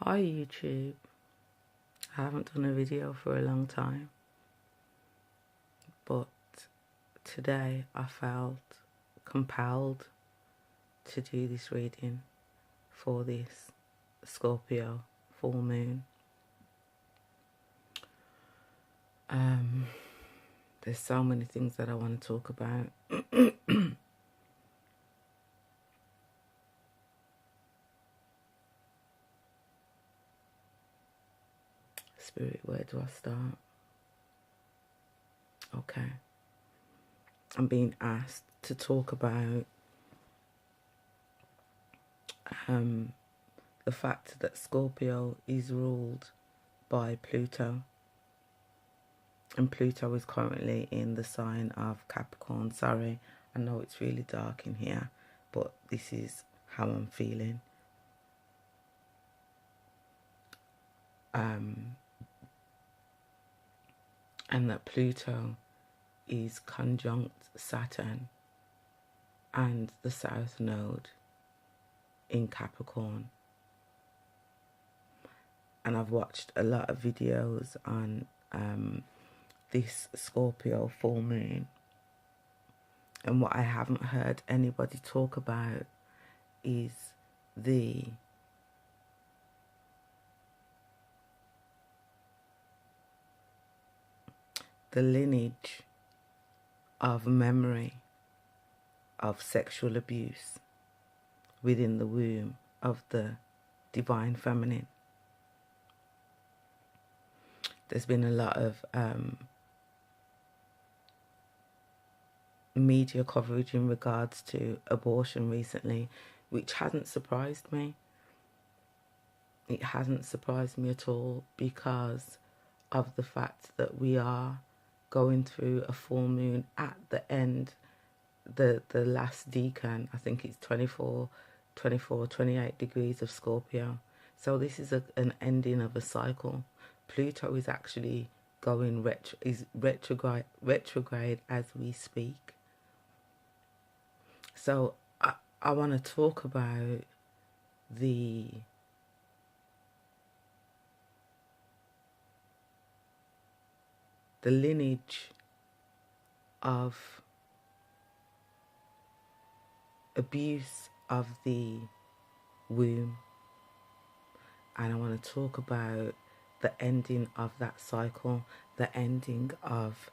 Hi YouTube. I haven't done a video for a long time, but today I felt compelled to do this reading for this Scorpio full moon. There's so many things that I want to talk about. Spirit, where do I start? Okay. I'm being asked to talk about the fact that Scorpio is ruled by Pluto. And Pluto is currently in the sign of Capricorn. Sorry, I know it's really dark in here, but this is how I'm feeling. And that Pluto is conjunct Saturn and the South Node in Capricorn. And I've watched a lot of videos on this Scorpio full moon. And what I haven't heard anybody talk about is the lineage of memory of sexual abuse within the womb of the divine feminine. There's been a lot of media coverage in regards to abortion recently, which hasn't surprised me. It hasn't surprised me at all because of the fact that we are going through a full moon at the end, the last decan. I think it's 28 degrees of Scorpio. So this is an ending of a cycle. Pluto is actually going retrograde as we speak. So I want to talk about the lineage of abuse of the womb, and I want to talk about the ending of that cycle, the ending of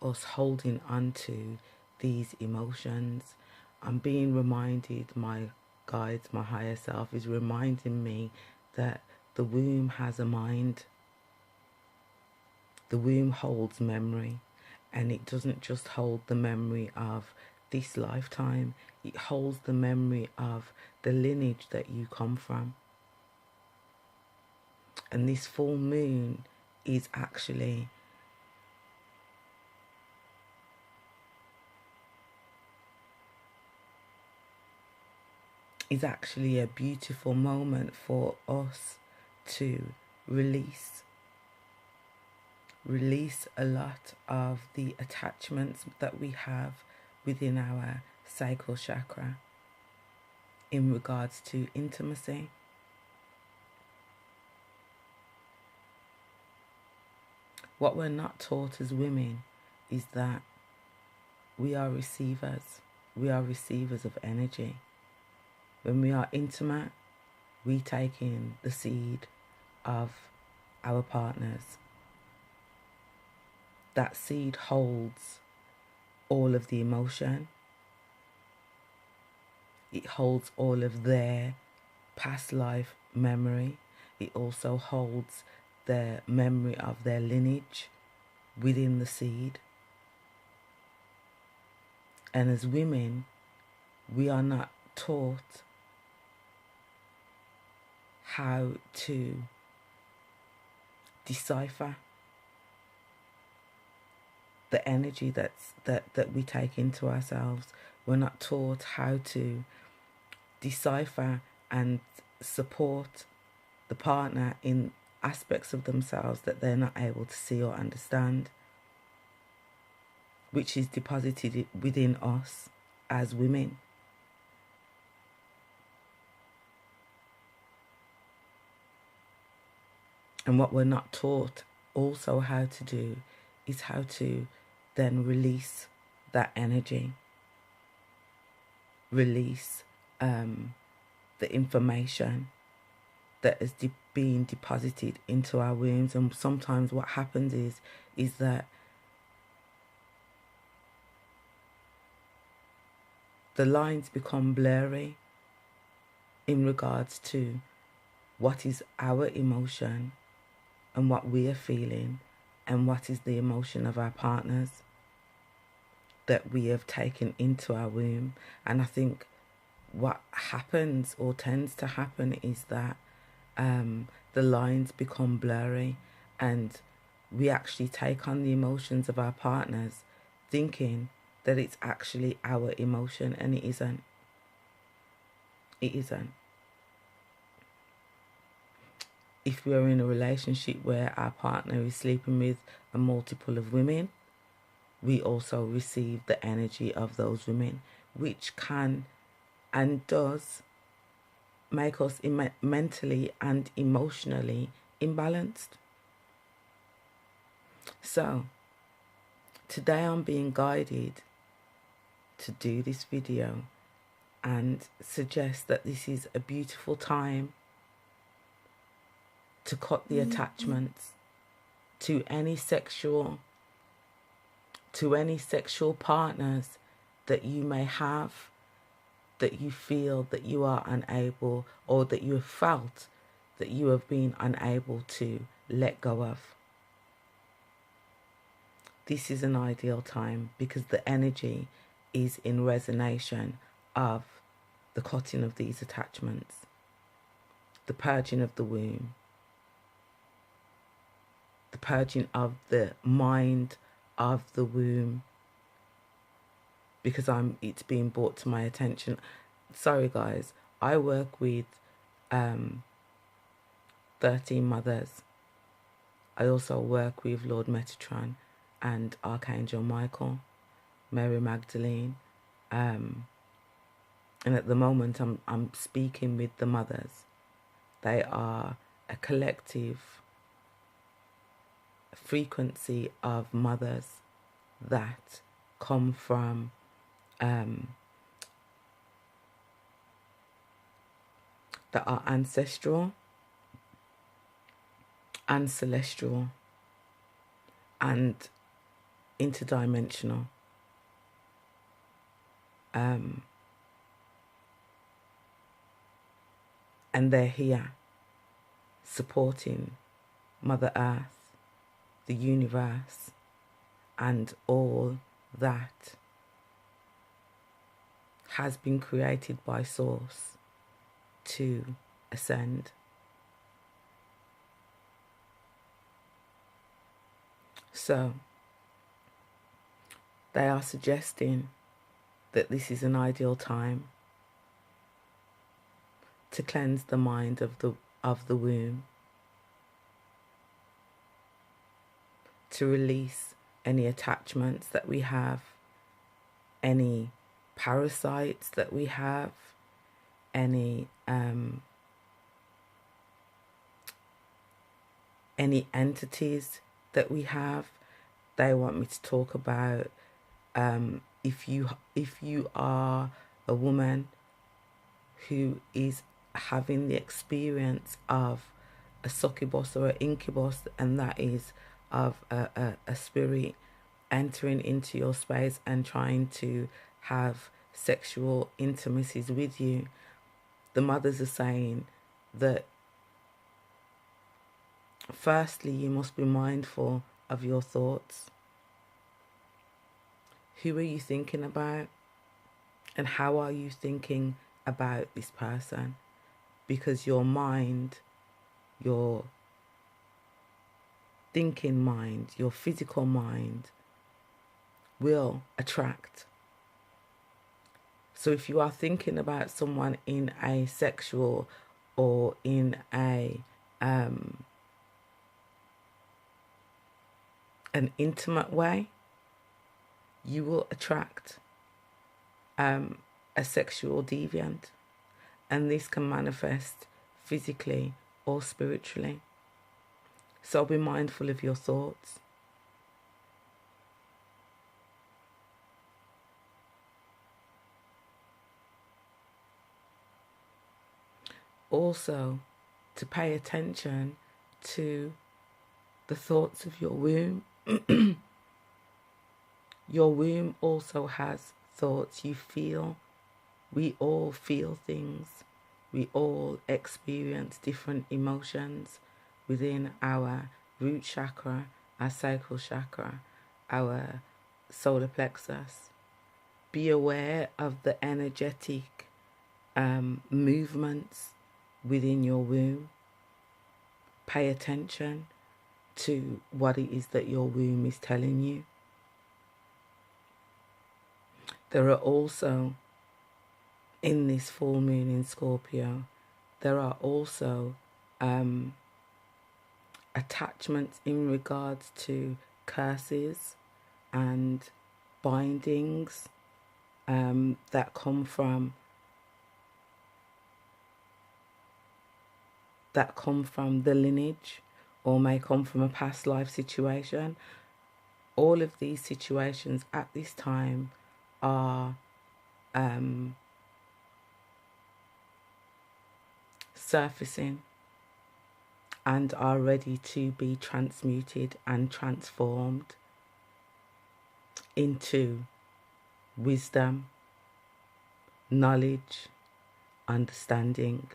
us holding on to these emotions. I'm being reminded, my guides, my higher self is reminding me that the womb has a mind. The womb holds memory, and it doesn't just hold the memory of this lifetime, it holds the memory of the lineage that you come from. And this full moon is actually a beautiful moment for us to release a lot of the attachments that we have within our sacral chakra in regards to intimacy. What we're not taught as women is that we are receivers. We are receivers of energy. When we are intimate, we take in the seed of our partners. That seed holds all of the emotion. It holds all of their past life memory. It also holds the memory of their lineage within the seed. And as women, we are not taught how to decipher the energy that we take into ourselves. We're not taught how to decipher and support the partner in aspects of themselves that they're not able to see or understand, which is deposited within us as women. And what we're not taught also how to do is how to then release that energy, release the information that is being deposited into our wombs. And sometimes what happens is that the lines become blurry in regards to what is our emotion and what we are feeling and what is the emotion of our partners that we have taken into our womb. And I think what happens or tends to happen is that the lines become blurry and we actually take on the emotions of our partners thinking that it's actually our emotion, and it isn't. It isn't. If we are in a relationship where our partner is sleeping with a multiple of women, we also receive the energy of those women, which can and does make us mentally and emotionally imbalanced. So today I'm being guided to do this video and suggest that this is a beautiful time to cut the attachments to any sexual partners that you may have, that you feel that you are unable, or that you have felt that you have been unable to let go of. This is an ideal time because the energy is in resonation of the cutting of these attachments, the purging of the womb, the purging of the mind of the womb, because it's being brought to my attention. Sorry guys, I work with 13 mothers. I also work with Lord Metatron and Archangel Michael, Mary Magdalene, and at the moment I'm speaking with the mothers. They are a collective frequency of mothers that come from that are ancestral and celestial and interdimensional. And they're here supporting Mother Earth, the universe, and all that has been created by Source to ascend. So they are suggesting that this is an ideal time to cleanse the mind of the womb, to release any attachments that we have, any parasites that we have, any entities that we have. They want me to talk about if you are a woman who is having the experience of a succubus or an incubus, and that is of a spirit entering into your space and trying to have sexual intimacies with you. The mothers are saying that firstly, you must be mindful of your thoughts. Who are you thinking about? And how are you thinking about this person? Because your mind, your thinking mind, your physical mind will attract. So if you are thinking about someone in a sexual or in a an intimate way, you will attract a sexual deviant, and this can manifest physically or spiritually. So be mindful of your thoughts. Also, to pay attention to the thoughts of your womb. Your womb also has thoughts. You feel, we all feel things. We all experience different emotions within our root chakra, our sacral chakra, our solar plexus. Be aware of the energetic movements within your womb. Pay attention to what it is that your womb is telling you. There are also, in this full moon in Scorpio, there are also attachments in regards to curses and bindings that come from the lineage, or may come from a past life situation. All of these situations at this time are surfacing and are ready to be transmuted and transformed into wisdom, knowledge, understanding.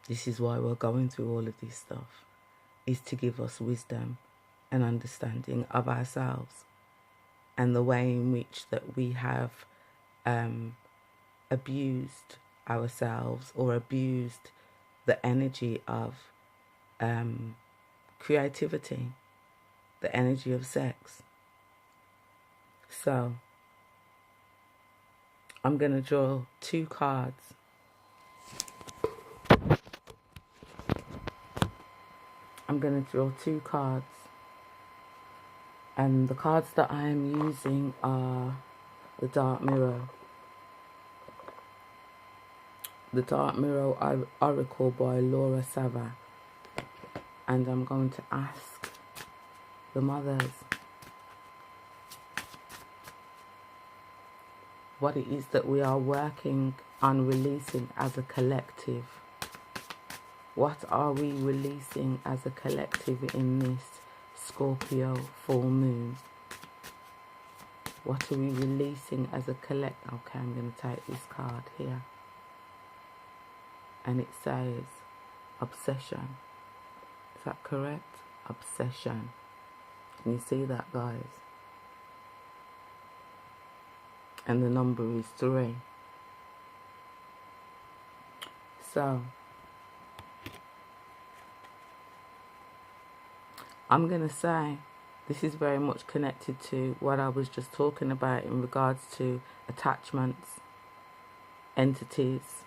This is why we're going through all of this stuff, is to give us wisdom and understanding of ourselves and the way in which that we have abused ourselves or abused the energy of creativity, the energy of sex. So I'm going to draw 2 cards. I'm going to draw 2 cards, and the cards that I am using are the Dark Mirror. The Dark Mirror Oracle by Laura Sava. And I'm going to ask the mothers what it is that we are working on releasing as a collective. What are we releasing as a collective in this Scorpio full moon? What are we releasing as a collective? Okay, I'm going to take this card here. And it says obsession. Is that correct? Obsession. Can you see that, guys? And the number is 3. So I'm going to say this is very much connected to what I was just talking about in regards to attachments, entities,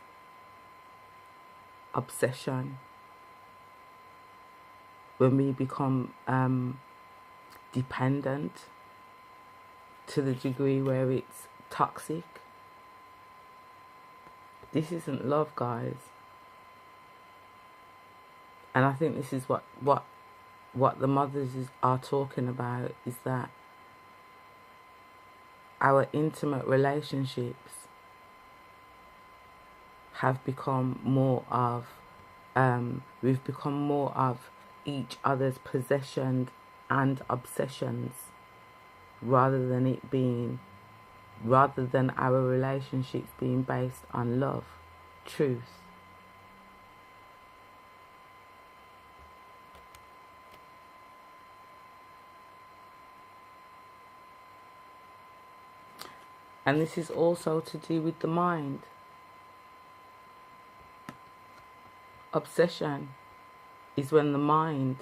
obsession. When we become dependent to the degree where it's toxic. This isn't love, guys. And I think this is what the mothers are talking about, is that our intimate relationships have become more of, we've become more of each other's possessions and obsessions, rather than our relationships being based on love, truth. And this is also to do with the mind. Obsession is when the mind,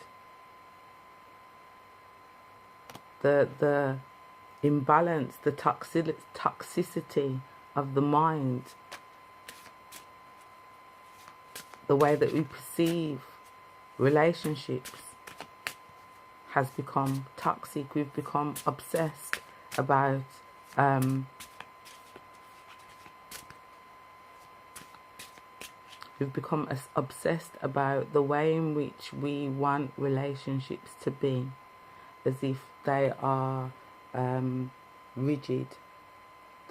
the imbalance, the toxicity of the mind, the way that we perceive relationships has become toxic. We've become obsessed about We've become obsessed about the way in which we want relationships to be, as if they are rigid.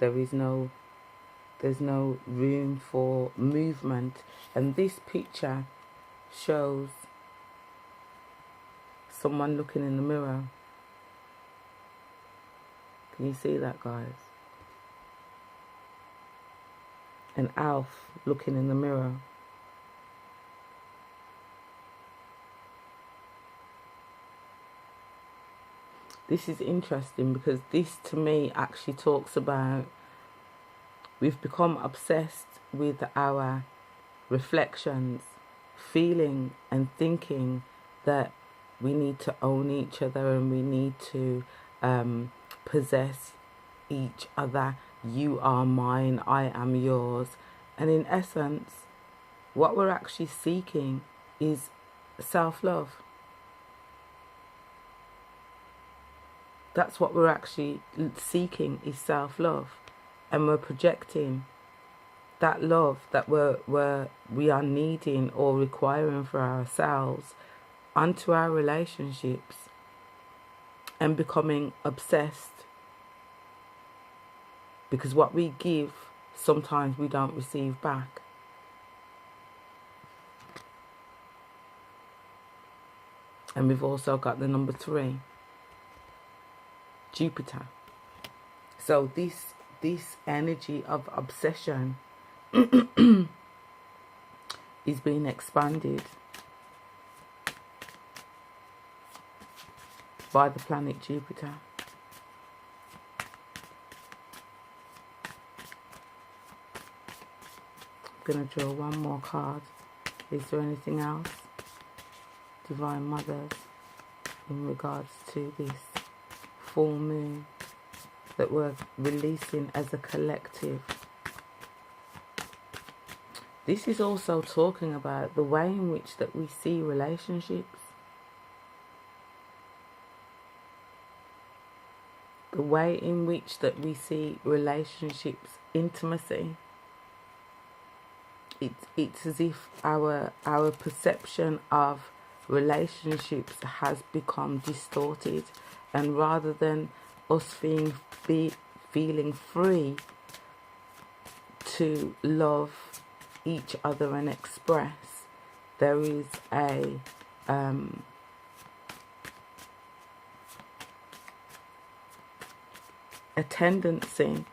There's no room for movement. And this picture shows someone looking in the mirror. Can you see that, guys? An elf looking in the mirror. This is interesting because this to me actually talks about we've become obsessed with our reflections, feeling and thinking that we need to own each other and we need to possess each other. You are mine, I am yours. And in essence, what we're actually seeking is self-love. That's what we're actually seeking, is self-love. And we're projecting that love that we are needing or requiring for ourselves onto our relationships and becoming obsessed. Because what we give, sometimes we don't receive back. And we've also got the number 3. Jupiter. So this energy of obsession is being expanded by the planet Jupiter. I'm going to draw one more card. Is there anything else, Divine Mothers, in regards to this full moon that we're releasing as a collective? This is also talking about the way in which that we see relationships, the way in which that we see relationships, intimacy. It's as if our perception of relationships has become distorted, and rather than us feeling free to love each other and express, there is a tendency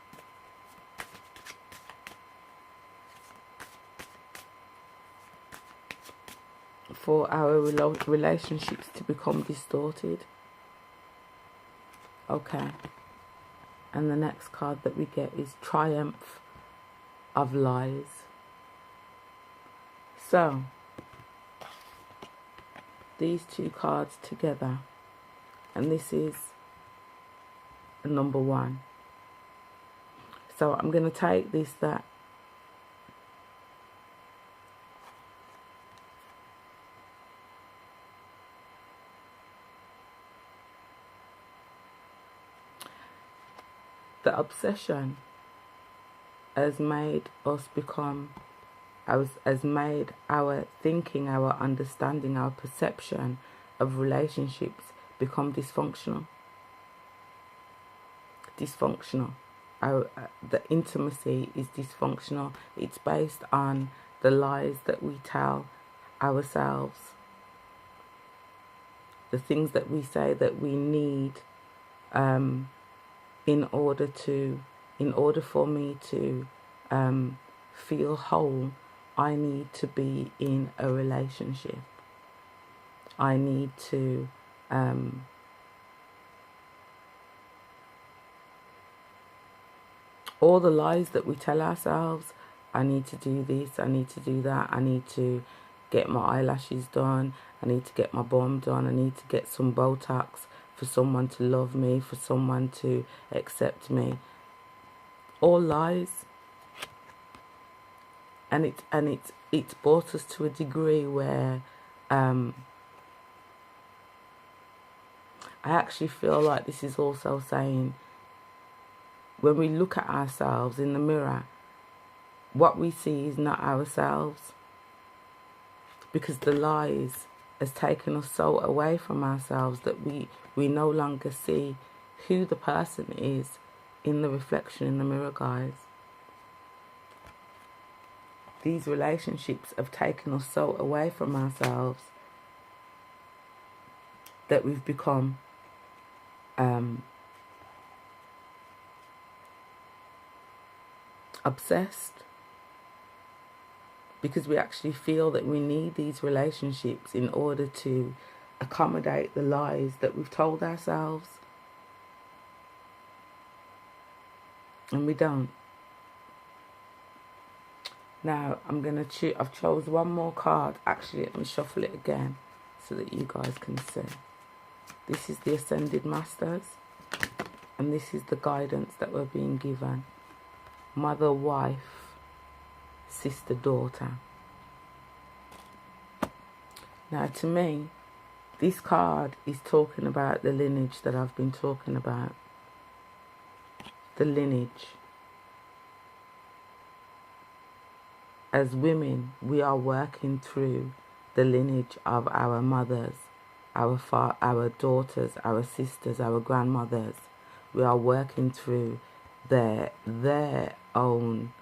for our relationships to become distorted. Okay. And the next card that we get is Triumph of Lies. So, these two cards together, and this is a number 1. So I'm going to take this, that the obsession has made us become, has made our thinking, our understanding, our perception of relationships become dysfunctional. The intimacy is dysfunctional. It's based on the lies that we tell ourselves, the things that we say that we need in order for me to feel whole. I need to be in a relationship. I need to all the lies that we tell ourselves. I need to do this, I need to do that, I need to get my eyelashes done, I need to get my bum done, I need to get some Botox for someone to love me, for someone to accept me. All lies. And it's brought us to a degree where I actually feel like this is also saying, when we look at ourselves in the mirror, what we see is not ourselves. because the lies has taken us so away from ourselves that we no longer see who the person is in the reflection in the mirror, guys. These relationships have taken us so away from ourselves that we've become obsessed, because we actually feel that we need these relationships in order to accommodate the lies that we've told ourselves. And we don't. Now, I've chose one more card. Actually, let me shuffle it again so that you guys can see. This is the Ascended Masters. And this is the guidance that we're being given. Mother, wife, sister, daughter. Now, to me, this card is talking about the lineage that I've been talking about. The lineage. As women, we are working through the lineage of our mothers, our daughters, our sisters, our grandmothers. We are working through their own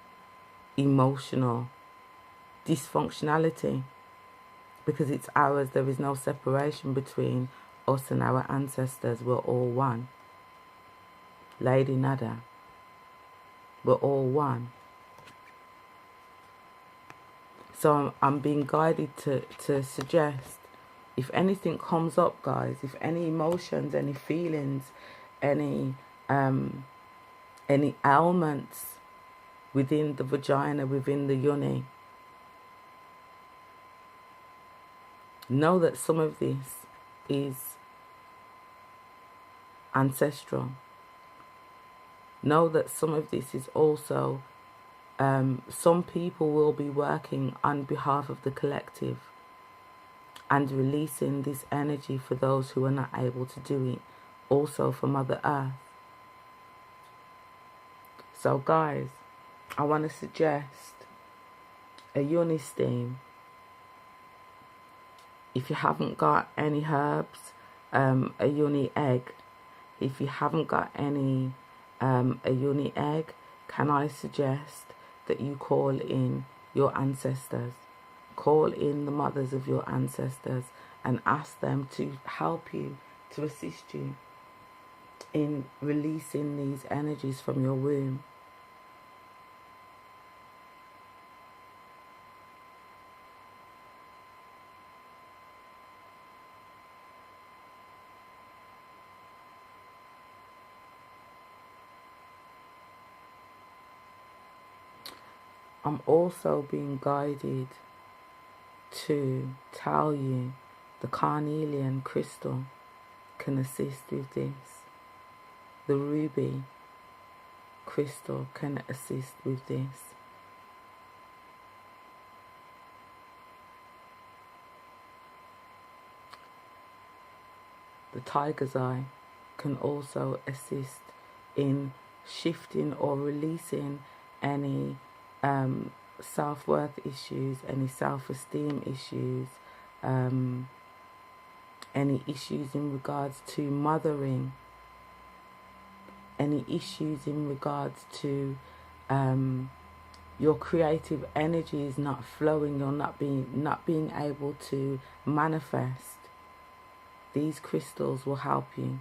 emotional dysfunctionality, because it's ours. There is no separation between us and our ancestors. We're all one. Lady Nada, we're all one. So I'm being guided to suggest, if anything comes up, guys, if any emotions, any feelings, any ailments within the vagina, within the yoni, know that some of this is ancestral. Know that some of this is also, some people will be working on behalf of the collective and releasing this energy for those who are not able to do it, also for Mother Earth. So guys, I want to suggest a yoni steam. If you haven't got any herbs, a yoni egg. If you haven't got any a yoni egg, can I suggest that you call in your ancestors? Call in the mothers of your ancestors and ask them to help you, to assist you in releasing these energies from your womb. I'm also being guided to tell you the carnelian crystal can assist with this. The ruby crystal can assist with this. The tiger's eye can also assist in shifting or releasing any self-worth issues, any self-esteem issues, any issues in regards to mothering, any issues in regards to your creative energy is not flowing, you're not being able to manifest. These crystals will help you,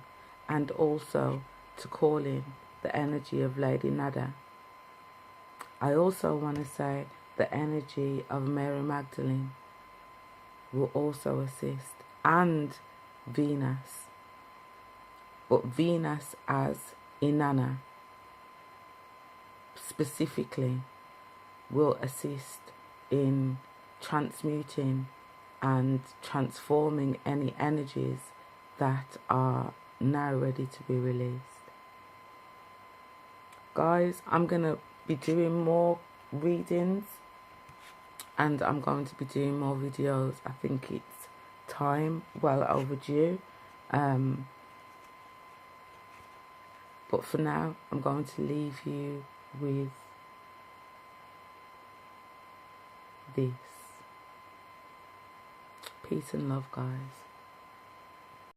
and also to call in the energy of Lady Nada. I also want to say the energy of Mary Magdalene will also assist, and Venus, but Venus as Inanna specifically will assist in transmuting and transforming any energies that are now ready to be released. Guys, I'm going to be doing more readings and I'm going to be doing more videos. I think it's time, well overdue. But for now, I'm going to leave you with this. Peace and love, guys.